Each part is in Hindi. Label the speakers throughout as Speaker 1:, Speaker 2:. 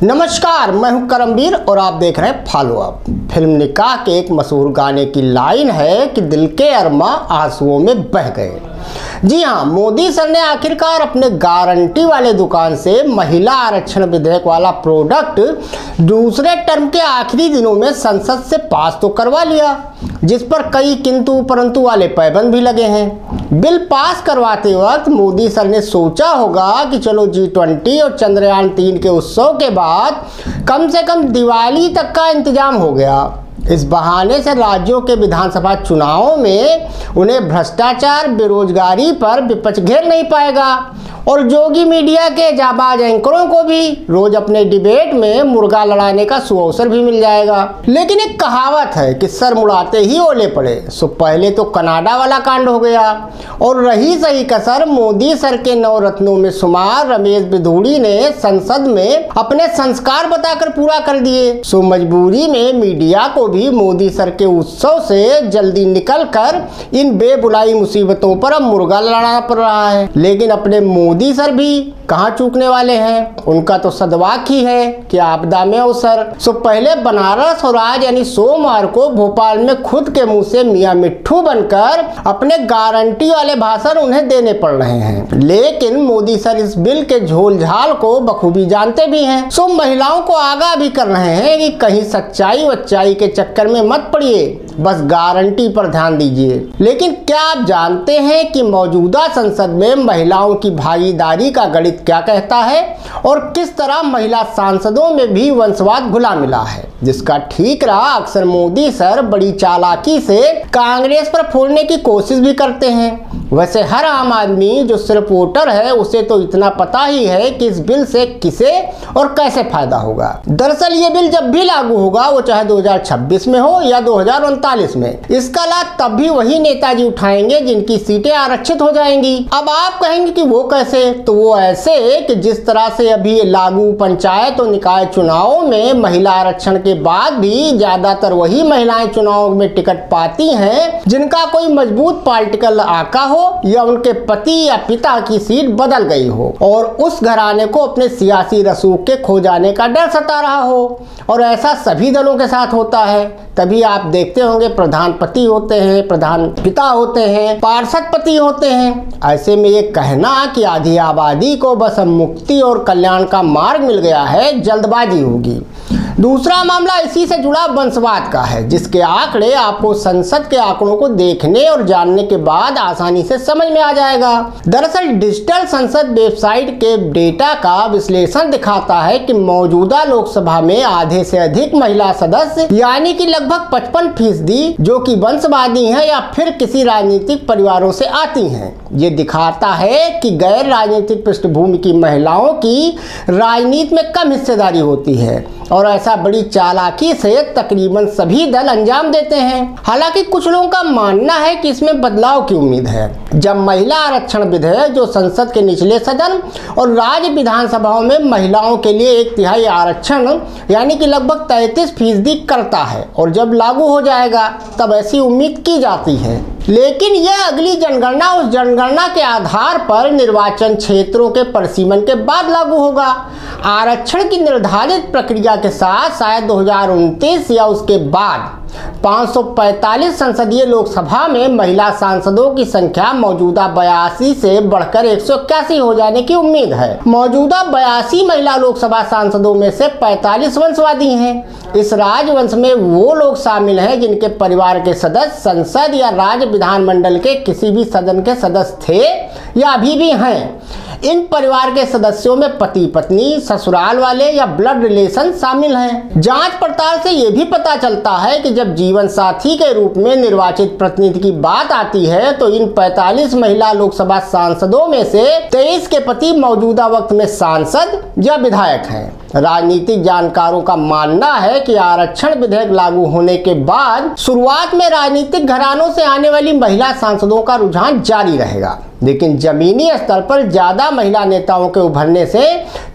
Speaker 1: नमस्कार, मैं हूं करमवीर और आप देख रहे हैं फॉलो अप। फिल्म निकाह के एक मशहूर गाने की लाइन है कि दिल के अरमा आंसुओं में बह गए। जी हां, मोदी सर ने आखिरकार अपने गारंटी वाले दुकान से महिला आरक्षण विधेयक वाला प्रोडक्ट दूसरे टर्म के आखिरी दिनों में संसद से पास तो करवा लिया, जिस पर कई किंतु परंतु वाले पैबंद भी लगे हैं। बिल पास करवाते वक्त मोदी सर ने सोचा होगा कि चलो G20 और चंद्रयान 3 के उत्सव के बाद कम से कम दिवाली तक का इंतजाम हो गया। इस बहाने से राज्यों के विधानसभा चुनावों में उन्हें भ्रष्टाचार, बेरोजगारी पर विपक्ष घेर नहीं पाएगा और जोगी मीडिया के जाबाज एंकरों को भी रोज अपने डिबेट में मुर्गा लड़ाने का सुअवसर भी मिल जाएगा। लेकिन एक कहावत है कि सर मुड़ाते ही ओले पड़े, सो पहले तो कनाडा वाला कांड हो गया और रही सही कसर मोदी सर के नवरत्नों में शुमार रमेश बिधूड़ी ने संसद में अपने संस्कार बताकर पूरा कर दिए। सो मजबूरी में मीडिया को भी मोदी सर के उत्सव से जल्दी निकलकर इन बेबुलाई मुसीबतों पर अब मुर्गा लड़ाना पड़ रहा है। लेकिन अपने मोदी सर भी कहाँ चूकने वाले हैं, उनका तो सदवाक ही है कि आपदा में अवसर। सो पहले बनारस और आज यानी सोमवार को भोपाल में खुद के मुंह से मियां मिट्ठू बनकर अपने गारंटी वाले भाषण उन्हें देने पड़ रहे हैं। लेकिन मोदी सर इस बिल के झोल झाल को बखूबी जानते भी हैं। सो महिलाओं को आगाह भी कर रहे हैं कि कहीं सच्चाई वच्चाई के चक्कर में मत पड़िए, बस गारंटी पर ध्यान दीजिए। लेकिन क्या आप जानते हैं कि मौजूदा संसद में महिलाओं की भागीदारी का गणित क्या कहता है और किस तरह महिला सांसदों में भी वंशवाद घुला मिला है, जिसका ठीकरा अक्सर मोदी सर बड़ी चालाकी से कांग्रेस पर फोड़ने की कोशिश भी करते हैं। वैसे हर आम आदमी जो सिर्फ वोटर है उसे तो इतना पता ही है कि इस बिल से किसे और कैसे फायदा होगा। दरअसल ये बिल जब भी लागू होगा, वो चाहे 2026 में हो या 2039 में, इसका लाभ तब भी वही नेताजी उठाएंगे जिनकी सीटें आरक्षित हो जाएंगी। अब आप कहेंगे कि वो कैसे, तो वो ऐसे कि जिस तरह से अभी लागू पंचायत और निकाय चुनावों में महिला आरक्षण के बाद भी ज्यादातर वही महिलाएं चुनाव में टिकट पाती हैं जिनका कोई मजबूत पॉलिटिकल आका हो या उनके पति या पिता की सीट बदल गई हो और उस घराने को अपने सियासी रसूख के खो जाने का डर सता रहा हो। और ऐसा सभी दलों के साथ होता है। तभी आप देखते होंगे प्रधान पति होते हैं, प्रधान पिता होते हैं, पार्षद पति होते हैं। ऐसे में ये कहना कि आधी आबादी को बस अब मुक्ति और कल्याण का मार्ग मिल गया है, जल्दबाजी होगी। दूसरा मामला इसी से जुड़ा वंशवाद का है, जिसके आंकड़े आपको संसद के आंकड़ों को देखने और जानने के बाद आसानी से समझ में आ जाएगा। दरअसल डिजिटल संसद वेबसाइट के डेटा का विश्लेषण दिखाता है कि मौजूदा लोकसभा में आधे से अधिक महिला सदस्य यानी कि लगभग 55% जो कि वंशवादी हैं या फिर किसी राजनीतिक परिवारों से आती हैं। ये दिखाता है कि गैर राजनीतिक पृष्ठभूमि की महिलाओं की राजनीति में कम हिस्सेदारी होती है और ऐसा बड़ी चालाकी से तकरीबन सभी दल अंजाम देते हैं। हालांकि कुछ लोगों का मानना है कि इसमें बदलाव की उम्मीद है। जब महिला आरक्षण विधेयक जो संसद के निचले सदन और राज्य विधानसभाओं में महिलाओं के लिए 1/3 आरक्षण यानी कि लगभग 33% करता है और जब लागू हो जाएगा तब ऐसी उम्मीद की जाती है। लेकिन यह अगली जनगणना उस जनगणना के आधार पर निर्वाचन क्षेत्रों के परिसीमन के बाद लागू होगा। आरक्षण की निर्धारित प्रक्रिया के साथ शायद 2029 या उसके बाद 545 संसदीय लोकसभा में महिला सांसदों की संख्या मौजूदा 82 से बढ़कर 181 हो जाने की उम्मीद है। मौजूदा 82 महिला लोकसभा सांसदों में से 45 वंशवादी हैं। इस राजवंश में वो लोग शामिल हैं जिनके परिवार के सदस्य संसद या राज्य विधानमंडल के किसी भी सदन के सदस्य थे या अभी भी हैं। इन परिवार के सदस्यों में पति पत्नी, ससुराल वाले या ब्लड रिलेशन शामिल हैं। जांच पड़ताल से यह भी पता चलता है कि जब जीवन साथी के रूप में निर्वाचित प्रतिनिधि की बात आती है तो इन 45 महिला लोकसभा सांसदों में से 23 के पति मौजूदा वक्त में सांसद या विधायक हैं। राजनीतिक जानकारों का मानना है कि आरक्षण विधेयक लागू होने के बाद शुरुआत में राजनीतिक घरानों से आने वाली महिला सांसदों का रुझान जारी रहेगा, लेकिन जमीनी स्तर पर ज्यादा महिला नेताओं के उभरने से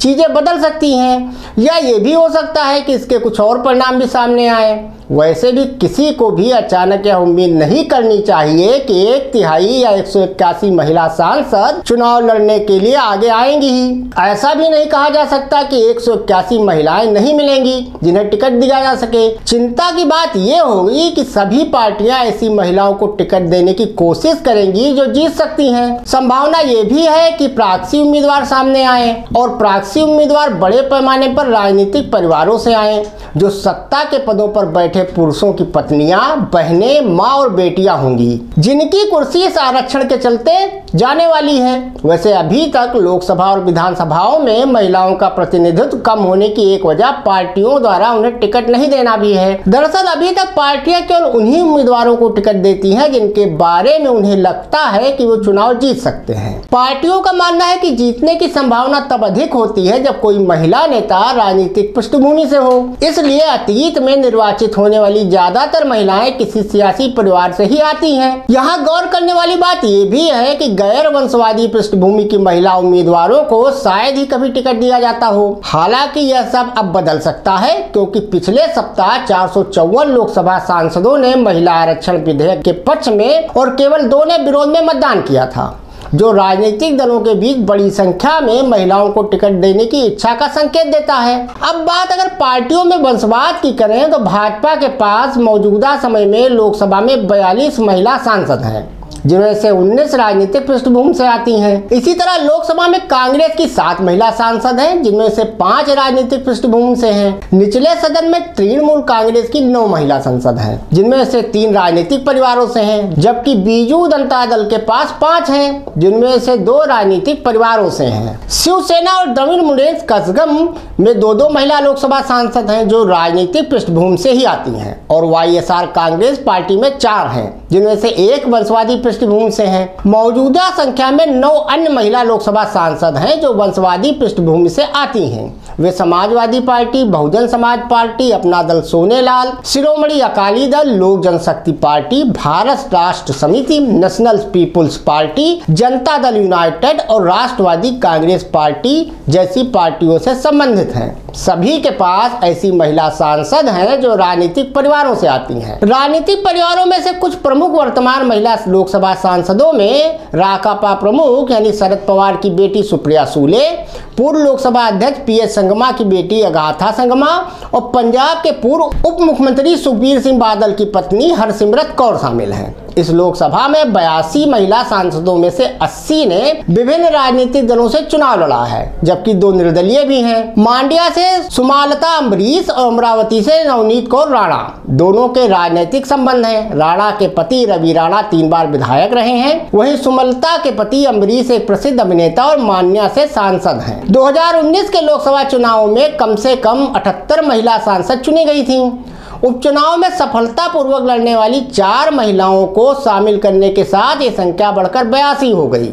Speaker 1: चीजें बदल सकती हैं या ये भी हो सकता है कि इसके कुछ और परिणाम भी सामने आए। वैसे भी किसी को भी अचानक यह उम्मीद नहीं करनी चाहिए कि 1/3 या 181 महिला सांसद चुनाव लड़ने के लिए आगे आएंगी ही। ऐसा भी नहीं कहा जा सकता कि 181 81 महिलाएं नहीं मिलेंगी जिन्हें टिकट दिया जा सके। चिंता की बात यह होगी कि सभी पार्टियां ऐसी महिलाओं को टिकट देने की कोशिश करेंगी जो जीत सकती हैं। संभावना यह भी है कि प्रॉक्सी उम्मीदवार सामने आए और प्रॉक्सी उम्मीदवार बड़े पैमाने पर राजनीतिक परिवारों से आए जो सत्ता के पदों पर बैठे पुरुषों की पत्नियां, बहनें, माँ और बेटियां होंगी जिनकी कुर्सी इस आरक्षण के चलते जाने वाली है। वैसे अभी तक लोकसभा और विधानसभाओं में महिलाओं का प्रतिनिधित्व कम होने की एक वजह पार्टियों द्वारा उन्हें टिकट नहीं देना भी है। दरअसल अभी तक पार्टियां केवल उन्हीं उम्मीदवारों को टिकट देती हैं जिनके बारे में उन्हें लगता है कि वो चुनाव जीत सकते हैं। पार्टियों का मानना है कि जीतने की संभावना तब अधिक होती है जब कोई महिला नेता राजनीतिक पृष्ठभूमि से हो। इसलिए अतीत में निर्वाचित होने वाली ज्यादातर महिलाएं किसी सियासी परिवार से ही आती हैं। यहाँ गौर करने वाली बात यह भी है कि गैर वंशवादी पृष्ठभूमि की महिला उम्मीदवारों को शायद ही कभी टिकट दिया जाता हो। हालांकि यह सब अब बदल सकता है क्योंकि पिछले सप्ताह 454 लोकसभा सांसदों ने महिला आरक्षण विधेयक के पक्ष में और केवल 2 ने विरोध में मतदान किया था, जो राजनीतिक दलों के बीच बड़ी संख्या में महिलाओं को टिकट देने की इच्छा का संकेत देता है। अब बात अगर पार्टियों में वंशवाद की करें तो भाजपा के पास मौजूदा समय में लोकसभा में 42 महिला सांसद हैं जिनमें से 19 राजनीतिक पृष्ठभूमि से आती हैं। इसी तरह लोकसभा में कांग्रेस की 7 महिला सांसद हैं जिनमें से 5 राजनीतिक पृष्ठभूमि से हैं। निचले सदन में तृणमूल कांग्रेस की 9 महिला सांसद हैं जिनमें से 3 राजनीतिक परिवारों से हैं, जबकि बीजू जनता दल के पास 5 हैं जिनमें से 2 राजनीतिक परिवारों से हैं। शिवसेना और द्रविड़ मुनेत्र कझगम में 2-2 महिला लोकसभा सांसद हैं जो राजनीतिक पृष्ठभूमि से ही आती हैं, और वाईएसआर कांग्रेस पार्टी में 4 हैं जिनमें से 1 वंशवादी पृष्ठभूमि से हैं। मौजूदा संख्या में 9 अन्य महिला लोकसभा सांसद हैं जो वंशवादी पृष्ठभूमि से आती हैं। वे समाजवादी पार्टी, बहुजन समाज पार्टी, अपना दल सोनेलाल, शिरोमणि अकाली दल, लोक जनशक्ति पार्टी, भारत राष्ट्र समिति, national people's party, Janata Dal United और राष्ट्रवादी कांग्रेस पार्टी जैसी पार्टियों से संबंधित हैं। सभी के पास ऐसी महिला सांसद हैं जो राजनीतिक परिवारों से आती हैं। राजनीतिक परिवारों में से कुछ प्रमुख वर्तमान महिला लोकसभा सांसदों में राकापा प्रमुख यानी शरद पवार की बेटी सुप्रिया सूले, पूर्व लोकसभा अध्यक्ष पीएस संगमा की बेटी अगाथा संगमा और पंजाब के पूर्व उप मुख्यमंत्री सुखबीर सिंह बादल की पत्नी हरसिमरत कौर शामिल हैं। इस लोकसभा में 82 महिला सांसदों में से 80 ने विभिन्न राजनीतिक दलों से चुनाव लड़ा है, जबकि 2 निर्दलीय भी हैं। मांड्या से सुमालता अम्बरीश और अमरावती से नवनीत कौर राणा, दोनों के राजनीतिक संबंध हैं। राणा के पति रवि राणा 3 बार विधायक रहे हैं, वहीं सुमलता के पति अम्बरीश एक प्रसिद्ध अभिनेता और मान्या से सांसद हैं। 2019 के लोकसभा चुनाव में कम से कम 78 महिला सांसद चुनी गई थीं। उपचुनाव में सफलतापूर्वक लड़ने वाली 4 महिलाओं को शामिल करने के साथ ये संख्या बढ़कर 82 हो गई।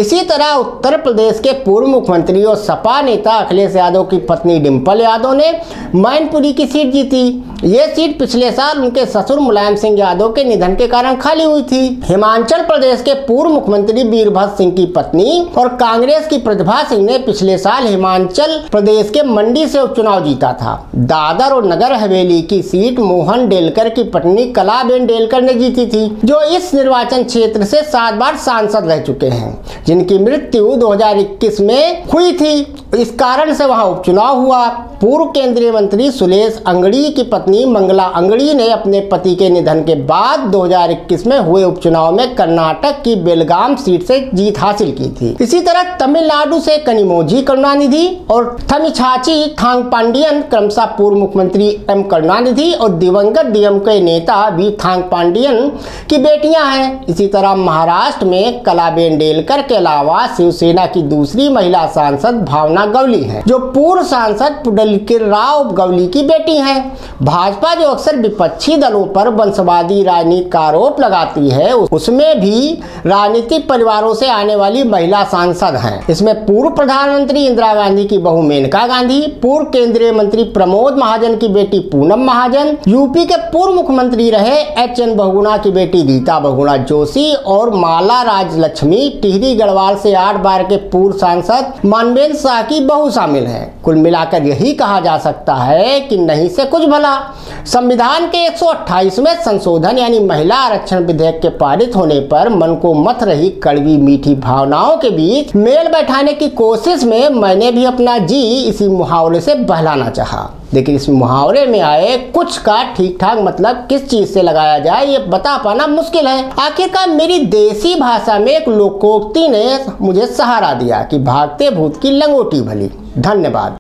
Speaker 1: इसी तरह उत्तर प्रदेश के पूर्व मुख्यमंत्री और सपा नेता अखिलेश यादव की पत्नी डिंपल यादव ने मैनपुरी की सीट जीती। ये सीट पिछले साल उनके ससुर मुलायम सिंह यादव के निधन के कारण खाली हुई थी। हिमाचल प्रदेश के पूर्व मुख्यमंत्री वीरभद्र सिंह की पत्नी और कांग्रेस की प्रतिभा सिंह ने पिछले साल हिमाचल प्रदेश के मंडी से उपचुनाव जीता था। दादर और नगर हवेली की सीट मोहन डेलकर की पत्नी कलाबेन डेलकर ने जीती थी, जो इस निर्वाचन क्षेत्र से 7 बार सांसद रह चुके हैं, जिनकी मृत्यु 2021 में हुई थी। इस कारण से वहां उपचुनाव हुआ। पूर्व केंद्रीय मंत्री सुलेश अंगड़ी की पत्नी मंगला अंगड़ी ने अपने पति के निधन के बाद 2021 में हुए उपचुनाव में कर्नाटक की बेलगाम सीट से जीत हासिल की थी। इसी तरह तमिलनाडु से कनिमोझी करुणानिधि और थमिछाची थांगपांडियन क्रमशः पूर्व मुख्यमंत्री एम करुणानिधि और दिवंगत डीएमके नेता वी थांगपांडियन की बेटियां हैं। इसी तरह महाराष्ट्र में कलाबेन डेलकर के अलावा शिवसेना की दूसरी महिला सांसद भावना गवली हैं, जो पूर्व सांसद पुंडलिकराव गवली की बेटी हैं। भाजपा जो अक्सर विपक्षी दलों पर वंशवादी राजनीति का आरोप लगाती है, उसमें भी राजनीतिक परिवारों से आने वाली महिला सांसद हैं। इसमें पूर्व प्रधानमंत्री इंदिरा गांधी की बहू मेनका गांधी, पूर्व केंद्रीय मंत्री प्रमोद महाजन की बेटी पूनम महाजन, सोरेन, यूपी के पूर्व मुख्यमंत्री रहे एच.एन. बहुगुणा की बेटी रीता बहुगुणा जोशी और माला राजलक्ष्मी, टिहरी गढ़वाल से 8 बार के पूर्व सांसद मानवेंद्र शाह की बहू शामिल है। कुल मिलाकर यही कहा जा सकता है कि नहीं से कुछ भला। संविधान के 128वें संशोधन यानी महिला आरक्षण विधेयक के पारित होने पर मन को मथ रही कड़वी मीठी भावनाओं के बीच मेल बैठाने की कोशिश में मैंने भी अपना जी इसी मुहावरे से बहलाना चाहा। लेकिन इस मुहावरे में आए कुछ का ठीक ठाक मतलब किस चीज से लगाया जाए ये बता पाना मुश्किल है। आखिरकार मेरी देसी भाषा में एक लोकोक्ति ने मुझे सहारा दिया कि भागते भूत की लंगोटी भली। धन्यवाद।